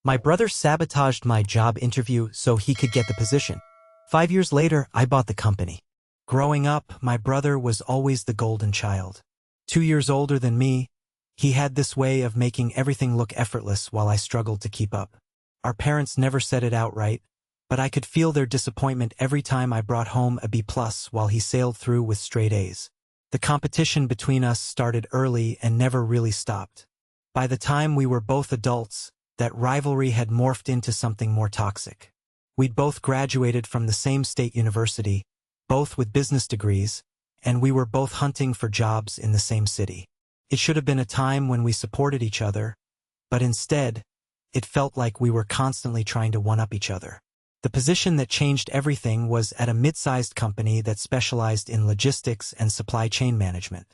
My brother sabotaged my job interview so he could get the position. 5 years later, I bought the company. Growing up, my brother was always the golden child. 2 years older than me, he had this way of making everything look effortless while I struggled to keep up. Our parents never said it outright, but I could feel their disappointment every time I brought home a B+ while he sailed through with straight A's. The competition between us started early and never really stopped. By the time we were both adults, that rivalry had morphed into something more toxic. We'd both graduated from the same state university, both with business degrees, and we were both hunting for jobs in the same city. It should have been a time when we supported each other, but instead, it felt like we were constantly trying to one-up each other. The position that changed everything was at a mid-sized company that specialized in logistics and supply chain management.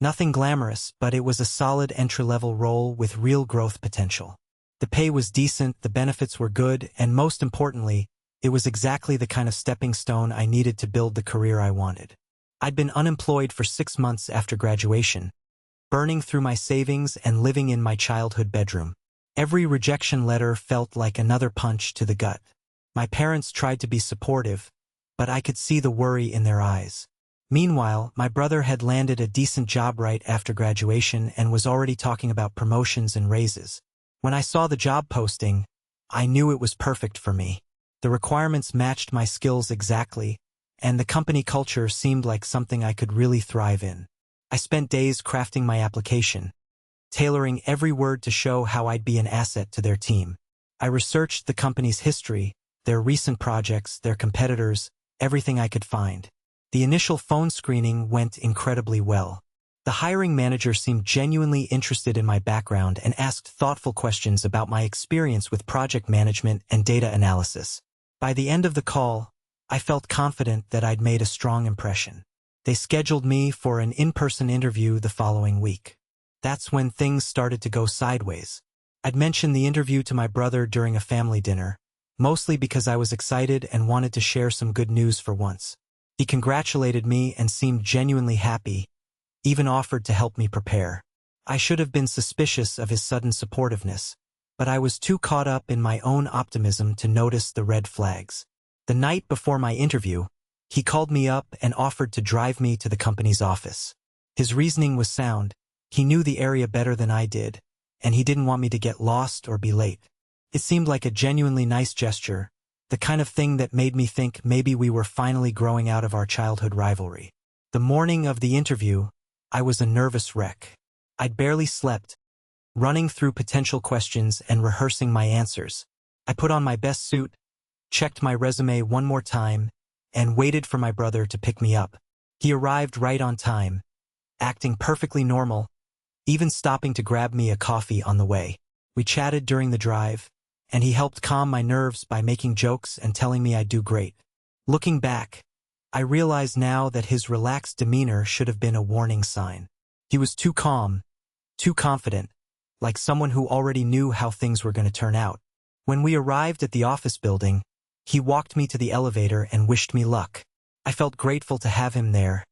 Nothing glamorous, but it was a solid entry-level role with real growth potential. The pay was decent, the benefits were good, and most importantly, it was exactly the kind of stepping stone I needed to build the career I wanted. I'd been unemployed for 6 months after graduation, burning through my savings and living in my childhood bedroom. Every rejection letter felt like another punch to the gut. My parents tried to be supportive, but I could see the worry in their eyes. Meanwhile, my brother had landed a decent job right after graduation and was already talking about promotions and raises. When I saw the job posting, I knew it was perfect for me. The requirements matched my skills exactly, and the company culture seemed like something I could really thrive in. I spent days crafting my application, tailoring every word to show how I'd be an asset to their team. I researched the company's history, their recent projects, their competitors, everything I could find. The initial phone screening went incredibly well. The hiring manager seemed genuinely interested in my background and asked thoughtful questions about my experience with project management and data analysis. By the end of the call, I felt confident that I'd made a strong impression. They scheduled me for an in-person interview the following week. That's when things started to go sideways. I'd mentioned the interview to my brother during a family dinner, mostly because I was excited and wanted to share some good news for once. He congratulated me and seemed genuinely happy, even offered to help me prepare. I should have been suspicious of his sudden supportiveness, but I was too caught up in my own optimism to notice the red flags. The night before my interview, he called me up and offered to drive me to the company's office. His reasoning was sound. He knew the area better than I did, and he didn't want me to get lost or be late. It seemed like a genuinely nice gesture, the kind of thing that made me think maybe we were finally growing out of our childhood rivalry. The morning of the interview, I was a nervous wreck. I'd barely slept, running through potential questions and rehearsing my answers. I put on my best suit, checked my resume one more time, and waited for my brother to pick me up. He arrived right on time, acting perfectly normal, even stopping to grab me a coffee on the way. We chatted during the drive, and he helped calm my nerves by making jokes and telling me I'd do great. Looking back, I realize now that his relaxed demeanor should have been a warning sign. He was too calm, too confident, like someone who already knew how things were going to turn out. When we arrived at the office building, he walked me to the elevator and wished me luck. I felt grateful to have him there,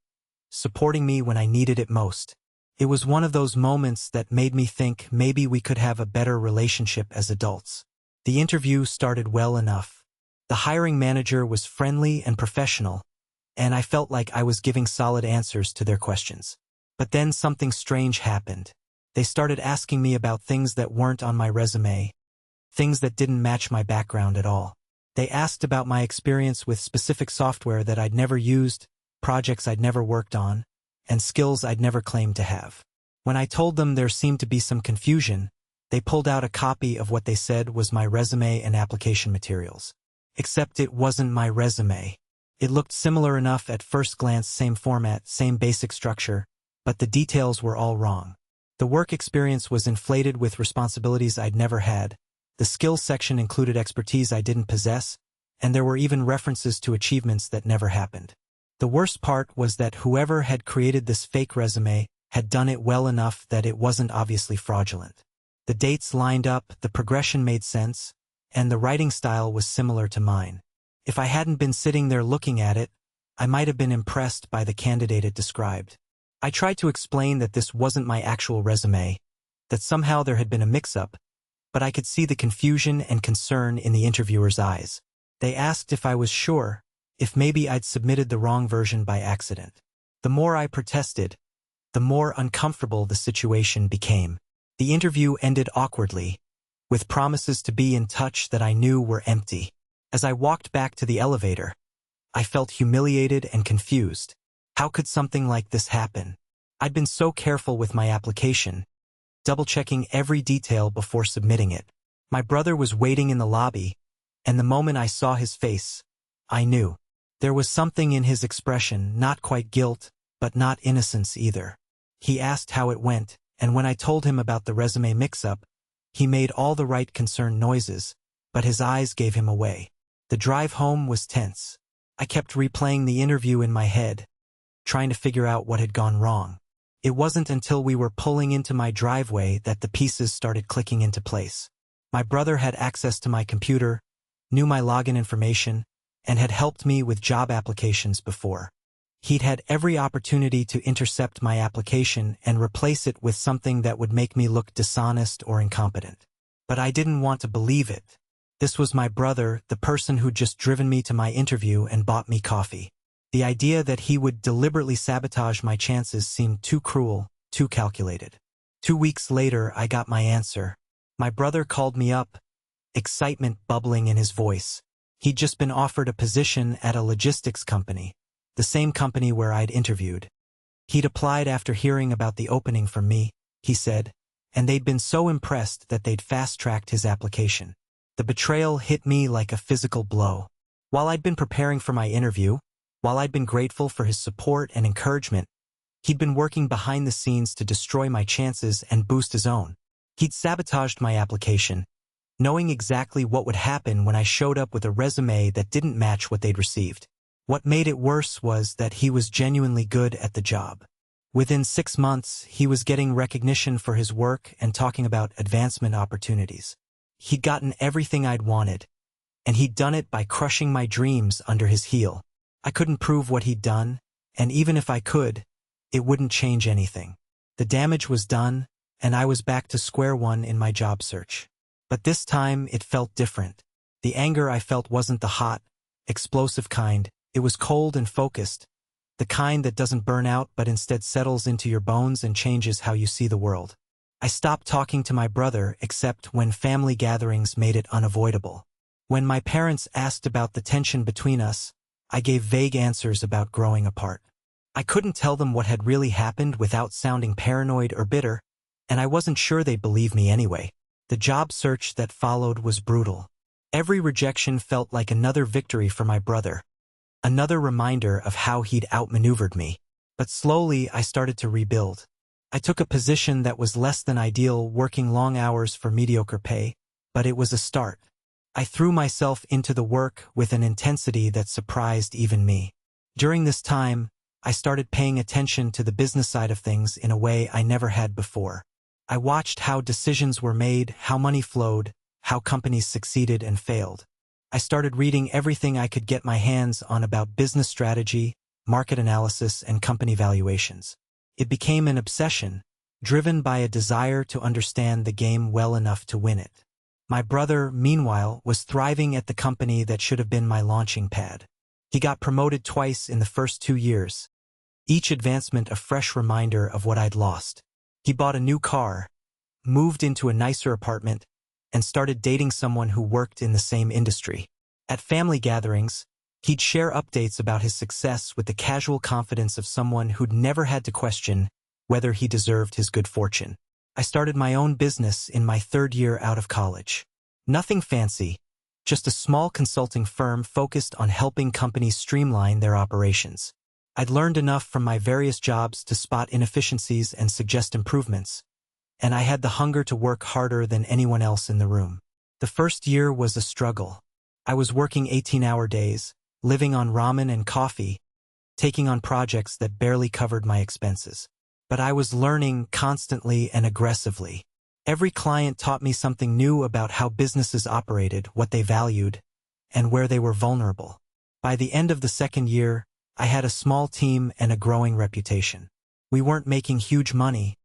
supporting me when I needed it most. It was one of those moments that made me think maybe we could have a better relationship as adults. The interview started well enough. The hiring manager was friendly and professional, and I felt like I was giving solid answers to their questions. But then something strange happened. They started asking me about things that weren't on my resume, things that didn't match my background at all. They asked about my experience with specific software that I'd never used, projects I'd never worked on, and skills I'd never claimed to have. When I told them there seemed to be some confusion, they pulled out a copy of what they said was my resume and application materials. Except it wasn't my resume. It looked similar enough at first glance, same format, same basic structure, but the details were all wrong. The work experience was inflated with responsibilities I'd never had, the skills section included expertise I didn't possess, and there were even references to achievements that never happened. The worst part was that whoever had created this fake resume had done it well enough that it wasn't obviously fraudulent. The dates lined up, the progression made sense, and the writing style was similar to mine. If I hadn't been sitting there looking at it, I might have been impressed by the candidate it described. I tried to explain that this wasn't my actual resume, that somehow there had been a mix-up, but I could see the confusion and concern in the interviewer's eyes. They asked if I was sure, if maybe I'd submitted the wrong version by accident. The more I protested, the more uncomfortable the situation became. The interview ended awkwardly, with promises to be in touch that I knew were empty. As I walked back to the elevator, I felt humiliated and confused. How could something like this happen? I'd been so careful with my application, double-checking every detail before submitting it. My brother was waiting in the lobby, and the moment I saw his face, I knew. There was something in his expression, not quite guilt, but not innocence either. He asked how it went, and when I told him about the resume mix-up, he made all the right concerned noises, but his eyes gave him away. The drive home was tense. I kept replaying the interview in my head, trying to figure out what had gone wrong. It wasn't until we were pulling into my driveway that the pieces started clicking into place. My brother had access to my computer, knew my login information, and had helped me with job applications before. He'd had every opportunity to intercept my application and replace it with something that would make me look dishonest or incompetent. But I didn't want to believe it. This was my brother, the person who'd just driven me to my interview and bought me coffee. The idea that he would deliberately sabotage my chances seemed too cruel, too calculated. 2 weeks later, I got my answer. My brother called me up, excitement bubbling in his voice. He'd just been offered a position at a logistics company, the same company where I'd interviewed. He'd applied after hearing about the opening from me, he said, and they'd been so impressed that they'd fast-tracked his application. The betrayal hit me like a physical blow. While I'd been preparing for my interview, while I'd been grateful for his support and encouragement, he'd been working behind the scenes to destroy my chances and boost his own. He'd sabotaged my application, knowing exactly what would happen when I showed up with a resume that didn't match what they'd received. What made it worse was that he was genuinely good at the job. Within 6 months, he was getting recognition for his work and talking about advancement opportunities. He'd gotten everything I'd wanted, and he'd done it by crushing my dreams under his heel. I couldn't prove what he'd done, and even if I could, it wouldn't change anything. The damage was done, and I was back to square one in my job search. But this time, it felt different. The anger I felt wasn't the hot, explosive kind. It was cold and focused, the kind that doesn't burn out but instead settles into your bones and changes how you see the world. I stopped talking to my brother except when family gatherings made it unavoidable. When my parents asked about the tension between us, I gave vague answers about growing apart. I couldn't tell them what had really happened without sounding paranoid or bitter, and I wasn't sure they'd believe me anyway. The job search that followed was brutal. Every rejection felt like another victory for my brother, another reminder of how he'd outmaneuvered me. But slowly I started to rebuild. I took a position that was less than ideal, working long hours for mediocre pay, but it was a start. I threw myself into the work with an intensity that surprised even me. During this time, I started paying attention to the business side of things in a way I never had before. I watched how decisions were made, how money flowed, how companies succeeded and failed. I started reading everything I could get my hands on about business strategy, market analysis, and company valuations. It became an obsession, driven by a desire to understand the game well enough to win it. My brother, meanwhile, was thriving at the company that should have been my launching pad. He got promoted twice in the first 2 years, each advancement a fresh reminder of what I'd lost. He bought a new car, moved into a nicer apartment, and started dating someone who worked in the same industry. At family gatherings, he'd share updates about his success with the casual confidence of someone who'd never had to question whether he deserved his good fortune. I started my own business in my 3rd year out of college. Nothing fancy, just a small consulting firm focused on helping companies streamline their operations. I'd learned enough from my various jobs to spot inefficiencies and suggest improvements, and I had the hunger to work harder than anyone else in the room. The first year was a struggle. I was working 18-hour days, living on ramen and coffee, taking on projects that barely covered my expenses. But I was learning constantly and aggressively. Every client taught me something new about how businesses operated, what they valued, and where they were vulnerable. By the end of the 2nd year, I had a small team and a growing reputation. We weren't making huge money,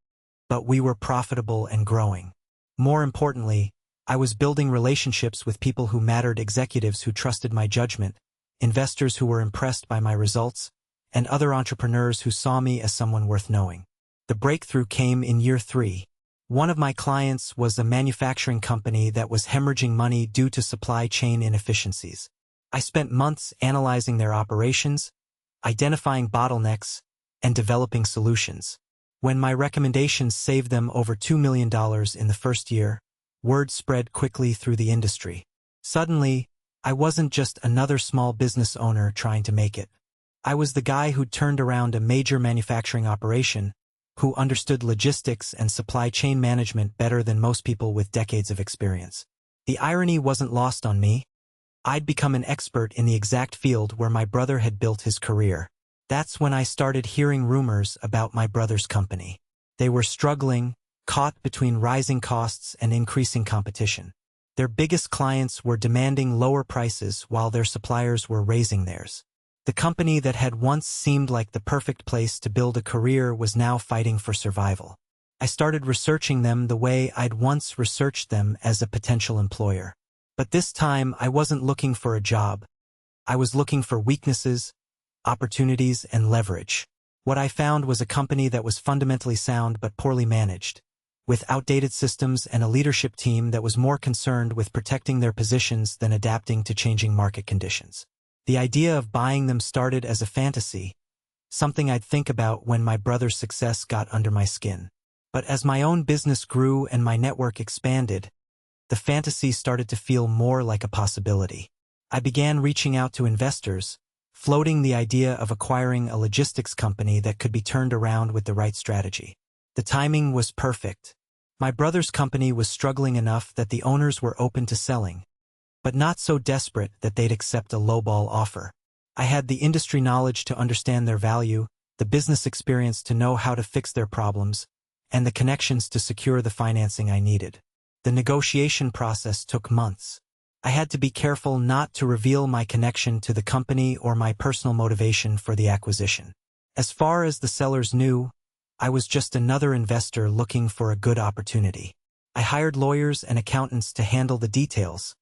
but we were profitable and growing. More importantly, I was building relationships with people who mattered, executives who trusted my judgment, investors who were impressed by my results, and other entrepreneurs who saw me as someone worth knowing. The breakthrough came in year 3. One of my clients was a manufacturing company that was hemorrhaging money due to supply chain inefficiencies. I spent months analyzing their operations, identifying bottlenecks, and developing solutions. When my recommendations saved them over $2 million in the first year, word spread quickly through the industry. Suddenly, I wasn't just another small business owner trying to make it. I was the guy who'd turned around a major manufacturing operation, who understood logistics and supply chain management better than most people with decades of experience. The irony wasn't lost on me. I'd become an expert in the exact field where my brother had built his career. That's when I started hearing rumors about my brother's company. They were struggling, caught between rising costs and increasing competition. Their biggest clients were demanding lower prices while their suppliers were raising theirs. The company that had once seemed like the perfect place to build a career was now fighting for survival. I started researching them the way I'd once researched them as a potential employer. But this time, I wasn't looking for a job. I was looking for weaknesses, opportunities, and leverage. What I found was a company that was fundamentally sound but poorly managed, with outdated systems and a leadership team that was more concerned with protecting their positions than adapting to changing market conditions. The idea of buying them started as a fantasy, something I'd think about when my brother's success got under my skin. But as my own business grew and my network expanded, the fantasy started to feel more like a possibility. I began reaching out to investors, floating the idea of acquiring a logistics company that could be turned around with the right strategy. The timing was perfect. My brother's company was struggling enough that the owners were open to selling, but not so desperate that they'd accept a lowball offer. I had the industry knowledge to understand their value, the business experience to know how to fix their problems, and the connections to secure the financing I needed. The negotiation process took months. I had to be careful not to reveal my connection to the company or my personal motivation for the acquisition. As far as the sellers knew, I was just another investor looking for a good opportunity. I hired lawyers and accountants to handle the details,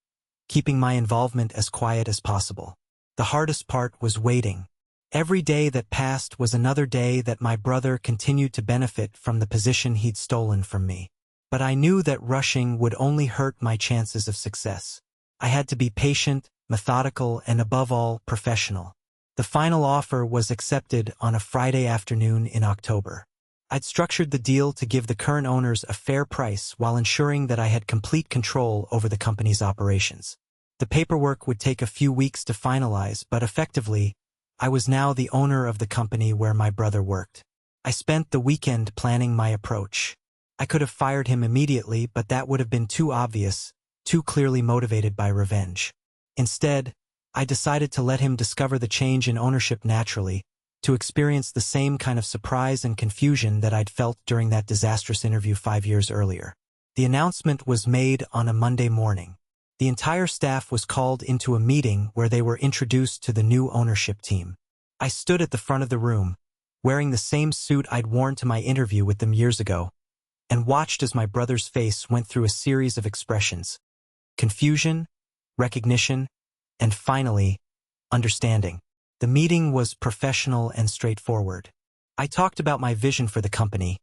keeping my involvement as quiet as possible. The hardest part was waiting. Every day that passed was another day that my brother continued to benefit from the position he'd stolen from me. But I knew that rushing would only hurt my chances of success. I had to be patient, methodical, and above all, professional. The final offer was accepted on a Friday afternoon in October. I'd structured the deal to give the current owners a fair price while ensuring that I had complete control over the company's operations. The paperwork would take a few weeks to finalize, but effectively, I was now the owner of the company where my brother worked. I spent the weekend planning my approach. I could have fired him immediately, but that would have been too obvious, too clearly motivated by revenge. Instead, I decided to let him discover the change in ownership naturally, to experience the same kind of surprise and confusion that I'd felt during that disastrous interview 5 years earlier. The announcement was made on a Monday morning. The entire staff was called into a meeting where they were introduced to the new ownership team. I stood at the front of the room, wearing the same suit I'd worn to my interview with them years ago, and watched as my brother's face went through a series of expressions: confusion, recognition, and finally, understanding. The meeting was professional and straightforward. I talked about my vision for the company,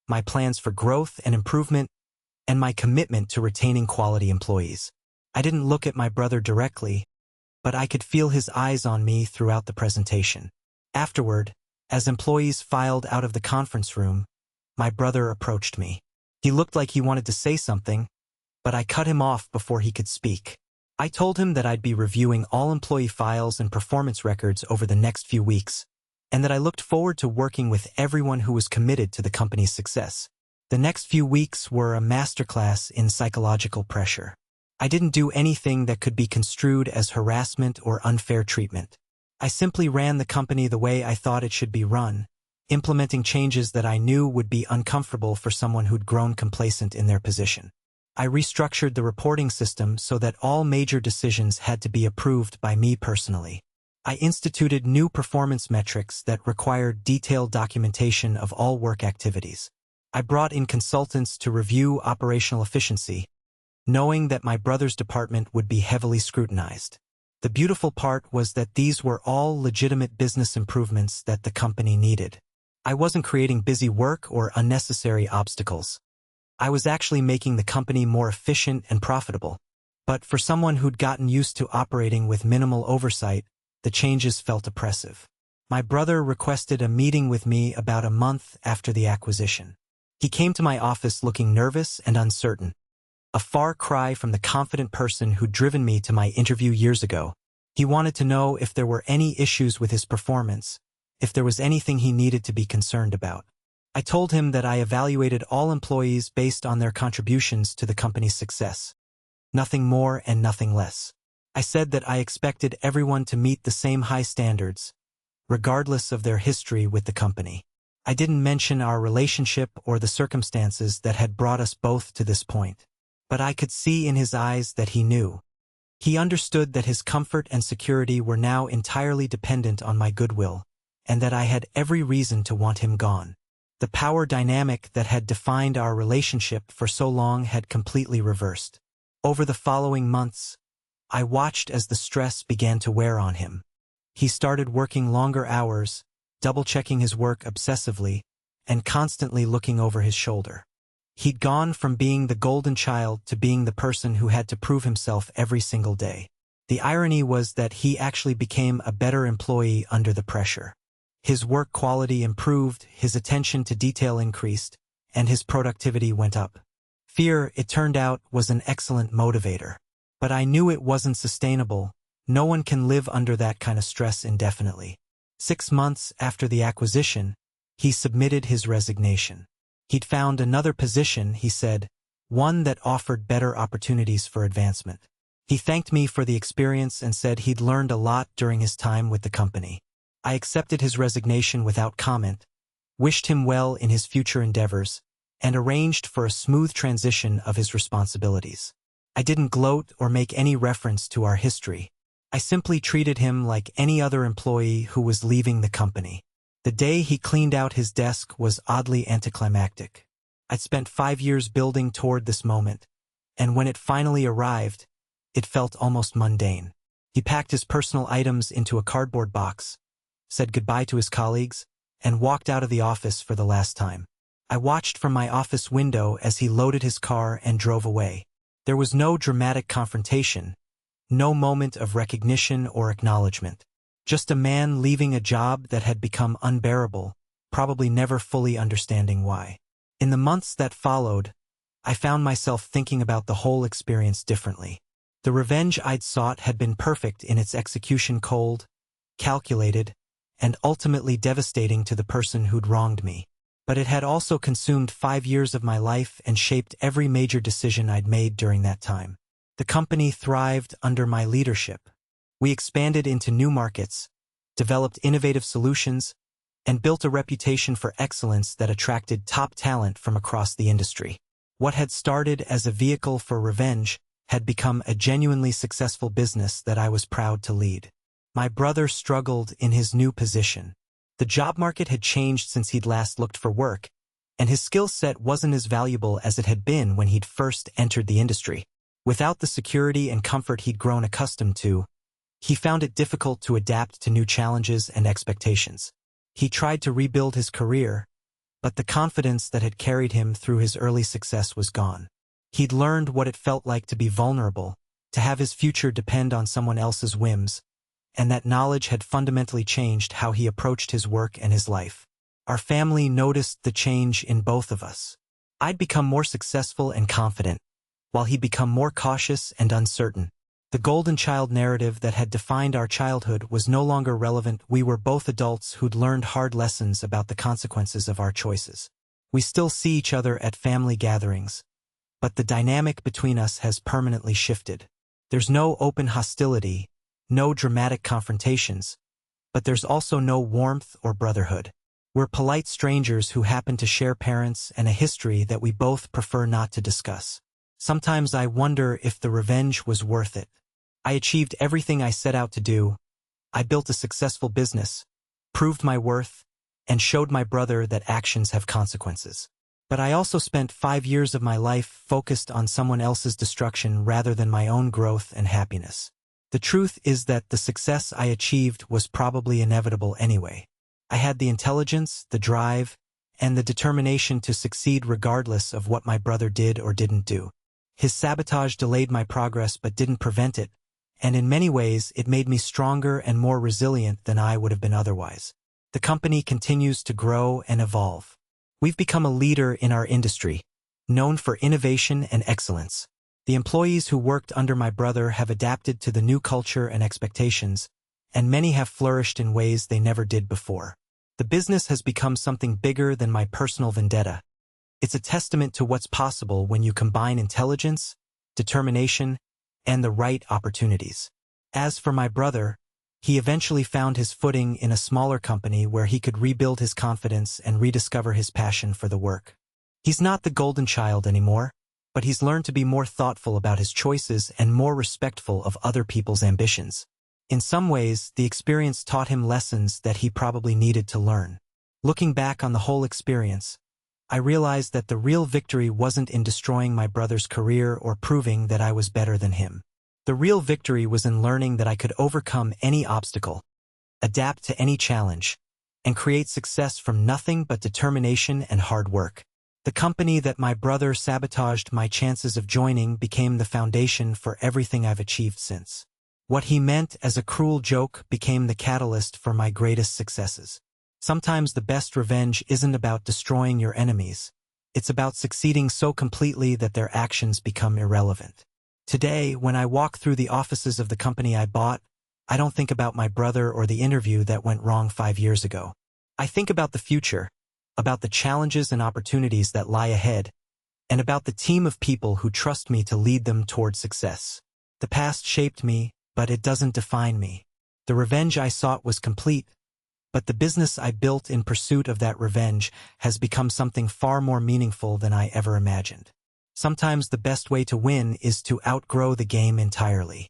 my plans for growth and improvement, and my commitment to retaining quality employees. I didn't look at my brother directly, but I could feel his eyes on me throughout the presentation. Afterward, as employees filed out of the conference room, my brother approached me. He looked like he wanted to say something, but I cut him off before he could speak. I told him that I'd be reviewing all employee files and performance records over the next few weeks, and that I looked forward to working with everyone who was committed to the company's success. The next few weeks were a masterclass in psychological pressure. I didn't do anything that could be construed as harassment or unfair treatment. I simply ran the company the way I thought it should be run, implementing changes that I knew would be uncomfortable for someone who'd grown complacent in their position. I restructured the reporting system so that all major decisions had to be approved by me personally. I instituted new performance metrics that required detailed documentation of all work activities. I brought in consultants to review operational efficiency, knowing that my brother's department would be heavily scrutinized. The beautiful part was that these were all legitimate business improvements that the company needed. I wasn't creating busy work or unnecessary obstacles. I was actually making the company more efficient and profitable. But for someone who'd gotten used to operating with minimal oversight, the changes felt oppressive. My brother requested a meeting with me about a month after the acquisition. He came to my office looking nervous and uncertain, a far cry from the confident person who'd driven me to my interview years ago. He wanted to know if there were any issues with his performance, if there was anything he needed to be concerned about. I told him that I evaluated all employees based on their contributions to the company's success. Nothing more and nothing less. I said that I expected everyone to meet the same high standards, regardless of their history with the company. I didn't mention our relationship or the circumstances that had brought us both to this point. But I could see in his eyes that he knew. He understood that his comfort and security were now entirely dependent on my goodwill, and that I had every reason to want him gone. The power dynamic that had defined our relationship for so long had completely reversed. Over the following months, I watched as the stress began to wear on him. He started working longer hours, double-checking his work obsessively, and constantly looking over his shoulder. He'd gone from being the golden child to being the person who had to prove himself every single day. The irony was that he actually became a better employee under the pressure. His work quality improved, his attention to detail increased, and his productivity went up. Fear, it turned out, was an excellent motivator. But I knew it wasn't sustainable. No one can live under that kind of stress indefinitely. 6 months after the acquisition, he submitted his resignation. He'd found another position, he said, one that offered better opportunities for advancement. He thanked me for the experience and said he'd learned a lot during his time with the company. I accepted his resignation without comment, wished him well in his future endeavors, and arranged for a smooth transition of his responsibilities. I didn't gloat or make any reference to our history. I simply treated him like any other employee who was leaving the company. The day he cleaned out his desk was oddly anticlimactic. I'd spent 5 years building toward this moment, and when it finally arrived, it felt almost mundane. He packed his personal items into a cardboard box, said goodbye to his colleagues, and walked out of the office for the last time. I watched from my office window as he loaded his car and drove away. There was no dramatic confrontation, no moment of recognition or acknowledgement. Just a man leaving a job that had become unbearable, probably never fully understanding why. In the months that followed, I found myself thinking about the whole experience differently. The revenge I'd sought had been perfect in its execution, cold, calculated, and ultimately devastating to the person who'd wronged me. But it had also consumed 5 years of my life and shaped every major decision I'd made during that time. The company thrived under my leadership. We expanded into new markets, developed innovative solutions, and built a reputation for excellence that attracted top talent from across the industry. What had started as a vehicle for revenge had become a genuinely successful business that I was proud to lead. My brother struggled in his new position. The job market had changed since he'd last looked for work, and his skill set wasn't as valuable as it had been when he'd first entered the industry. Without the security and comfort he'd grown accustomed to, he found it difficult to adapt to new challenges and expectations. He tried to rebuild his career, but the confidence that had carried him through his early success was gone. He'd learned what it felt like to be vulnerable, to have his future depend on someone else's whims, and that knowledge had fundamentally changed how he approached his work and his life. Our family noticed the change in both of us. I'd become more successful and confident, while he'd become more cautious and uncertain. The golden child narrative that had defined our childhood was no longer relevant. We were both adults who'd learned hard lessons about the consequences of our choices. We still see each other at family gatherings, but the dynamic between us has permanently shifted. There's no open hostility, no dramatic confrontations, but there's also no warmth or brotherhood. We're polite strangers who happen to share parents and a history that we both prefer not to discuss. Sometimes I wonder if the revenge was worth it. I achieved everything I set out to do. I built a successful business, proved my worth, and showed my brother that actions have consequences. But I also spent 5 years of my life focused on someone else's destruction rather than my own growth and happiness. The truth is that the success I achieved was probably inevitable anyway. I had the intelligence, the drive, and the determination to succeed regardless of what my brother did or didn't do. His sabotage delayed my progress but didn't prevent it, and in many ways it made me stronger and more resilient than I would have been otherwise. The company continues to grow and evolve. We've become a leader in our industry, known for innovation and excellence. The employees who worked under my brother have adapted to the new culture and expectations, and many have flourished in ways they never did before. The business has become something bigger than my personal vendetta. It's a testament to what's possible when you combine intelligence, determination, and the right opportunities. As for my brother, he eventually found his footing in a smaller company where he could rebuild his confidence and rediscover his passion for the work. He's not the golden child anymore, but he's learned to be more thoughtful about his choices and more respectful of other people's ambitions. In some ways, the experience taught him lessons that he probably needed to learn. Looking back on the whole experience, I realized that the real victory wasn't in destroying my brother's career or proving that I was better than him. The real victory was in learning that I could overcome any obstacle, adapt to any challenge, and create success from nothing but determination and hard work. The company that my brother sabotaged my chances of joining became the foundation for everything I've achieved since. What he meant as a cruel joke became the catalyst for my greatest successes. Sometimes the best revenge isn't about destroying your enemies. It's about succeeding so completely that their actions become irrelevant. Today, when I walk through the offices of the company I bought, I don't think about my brother or the interview that went wrong 5 years ago. I think about the future, about the challenges and opportunities that lie ahead, and about the team of people who trust me to lead them toward success. The past shaped me, but it doesn't define me. The revenge I sought was complete, but the business I built in pursuit of that revenge has become something far more meaningful than I ever imagined. Sometimes the best way to win is to outgrow the game entirely.